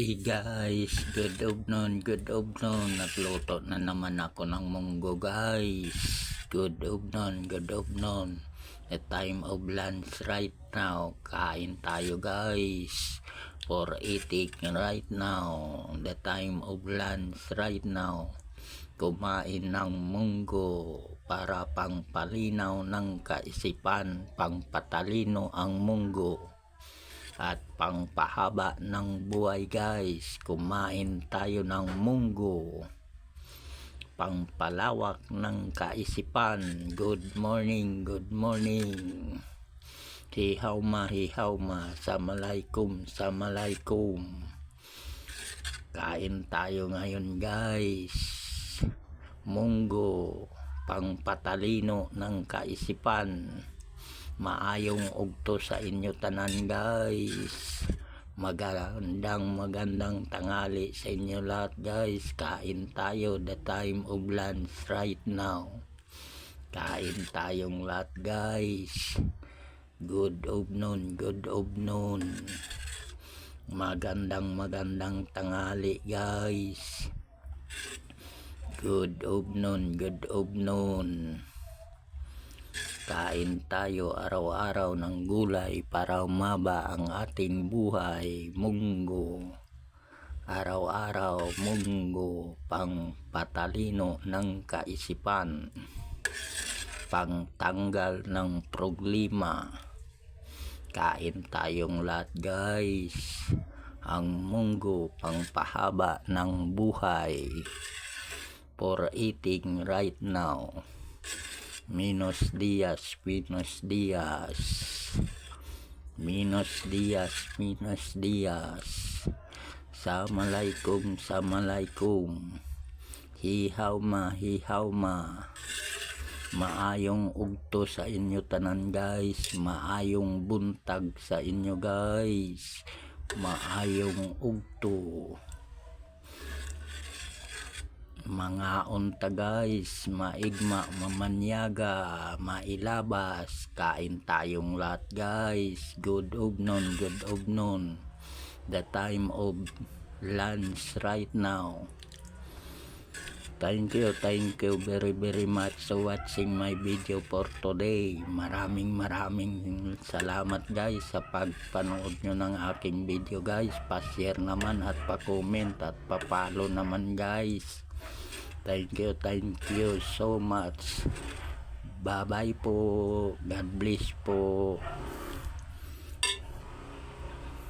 Hey guys, good afternoon, good afternoon. Nagluto na naman ako ng munggo guys. Good afternoon, good afternoon. The time of lunch right now. Kain tayo guys. For eating right now. The time of lunch right now. Kumain ng munggo para pangpalinaw ng kaisipan, pangpatalino ang munggo at pangpahaba ng buhay guys. Kumain tayo ng munggo, pangpalawak ng kaisipan. Good morning, good morning. Hihaw ma, Assalamualaikum, Assalamualaikum. Kain tayo ngayon guys. Munggo, pangpatalino ng kaisipan. Maayong ugto sa inyo tanan guys. Magandang tanghali sa inyo lahat guys. Kain tayo, the time of lunch right now. Kain tayong lahat guys. Good afternoon, good afternoon. Magandang tanghali guys. Good afternoon, good afternoon. Kain tayo araw-araw ng gulay para umaba ang ating buhay. Munggo, araw-araw munggo, pangpatalino ng kaisipan, pangtanggal ng problema. Kain tayong lahat guys. Ang munggo, pangpahaba ng buhay. For eating right now. Buenos dias, buenos dias. Buenos dias, buenos dias. Assalamualaikum, Assalamualaikum. Hihaw ma, maayong ugto sa inyo tanan guys. Maayong buntag sa inyo guys. Maayong ugto. Mga unta guys, maigma, mamanyaga, mailabas. Kain tayong lahat guys. Good afternoon, good afternoon. The time of lunch right now. Thank you very much for watching my video for today. Maraming salamat guys sa pagpanood nyo ng aking video guys. Pa-share naman at pa-comment at pa-follow naman guys. Thank you so much. Bye bye po. God bless po.